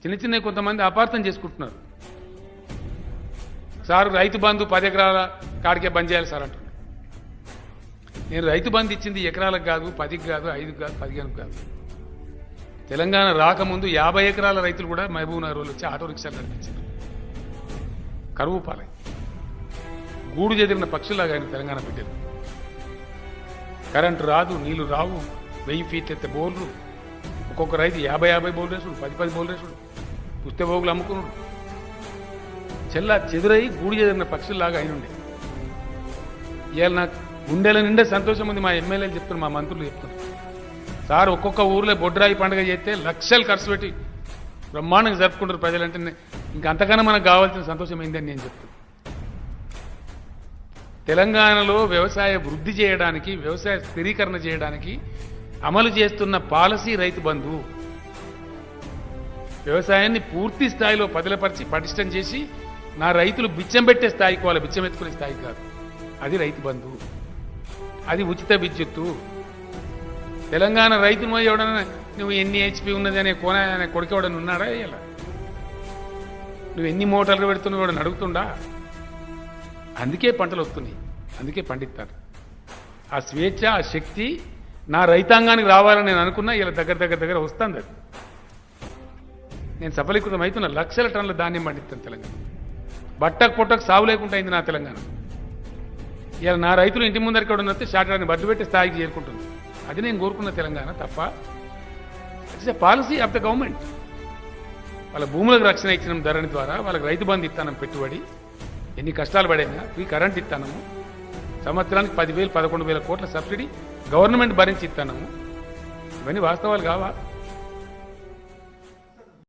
చిన్న చిన్న కొంతమంది అపార్థం చేసుకుంటున్నారు. సార్ రైతు బంధు 10 ఎకరాల కాడికే బంద్ చేయాలి సార్ అంటున్నారు. నేను రైతు బంధు ఇచ్చింది ఎకరాలకు కాదు, 10కి కాదు, 5కి కాదు, 15కి కాదు. తెలంగాణ రాకముందు 50 ఎకరాల రైతులు కూడా మహబూబ్ నగర్ వచ్చి ఆటో రిక్షాలు నడిపించారు. కరువు పాలై గూడు చెదిరిన పక్షులాగా ఆయన తెలంగాణ బిడ్డలు. కరెంటు రాదు, నీళ్లు రావు, 1000 ఫీట్ ఎత్తే బోర్లు, ఒక్కొక్క రైతు 50 బోర్లు వేసుడు, 10 బోర్లు వేసుడు, పుస్తే బోగులు అమ్ముకున్నాడు. చెల్లా చెదురై గూడు చెదిరిన పక్షుల్లాగా ఆయన ఉండే. ఇవాళ నాకు గుండెల నిండా సంతోషం ఉంది. మా ఎమ్మెల్యేలు చెప్తున్నారు, మా మంత్రులు చెప్తున్నారు, సార్ ఒక్కొక్క ఊర్లో బొడ్రాయి పండుగ చేస్తే లక్షలు ఖర్చు పెట్టి బ్రహ్మాండంగా జరుపుకుంటారు ప్రజలంటే. ఇంకంతకన్నా మనకు కావాల్సిన సంతోషం ఏందని నేను చెప్తాను. తెలంగాణలో వ్యవసాయ వృద్ధి చేయడానికి, వ్యవసాయ స్థిరీకరణ చేయడానికి అమలు చేస్తున్న పాలసీ రైతు బంధు. వ్యవసాయాన్ని పూర్తి స్థాయిలో పదిలపరిచి పటిష్టం చేసి నా రైతులు బిచ్చం పెట్టే స్థాయికి, వాళ్ళ బిచ్చం ఎత్తుకునే స్థాయికి కాదు. అది రైతు బంధు, అది ఉచిత విద్యుత్తు. తెలంగాణ రైతును ఎవడన్నా నువ్వు ఎన్ని హెచ్పి ఉన్నది అనే అనే కొడుకు ఎవడన్నా ఉన్నాడా? ఇలా నువ్వు ఎన్ని మోటార్లు పెడుతున్నావు ఎవడని అడుగుతుండా? అందుకే పంటలు వస్తున్నాయి, అందుకే పండిస్తారు. ఆ స్వేచ్ఛ, ఆ శక్తి నా రైతాంగానికి రావాలని నేను అనుకున్నా. ఇలా దగ్గర వస్తుంది. అది నేను సఫలీకృతం అవుతున్నా. లక్షల టన్నుల ధాన్యం పండిస్తాను తెలంగాణ. బట్టకు పొట్టకు సాగు లేకుండా అయింది నా తెలంగాణ. ఇలా నా రైతులు ఇంటి ముందరికి ఎవడన్నా వస్తే షార్ట్ బడ్డు పెట్టి స్థాయికి చేరుకుంటుంది. అది నేను కోరుకున్న తెలంగాణ తప్ప. It's a policy of the government. వాళ్ళ భూములకు రక్షణ ఇచ్చిన ధరణి ద్వారా, వాళ్ళకి రైతు బంధు ఇస్తానం పెట్టుబడి, ఎన్ని కష్టాలు పడైనా ఫ్రీ కరెంట్ ఇస్తానము, సంవత్సరానికి 10,000 11,000 కోట్ల సబ్సిడీ గవర్నమెంట్ భరించి ఇస్తానము. ఇవన్నీ వాస్తవాలు కావా?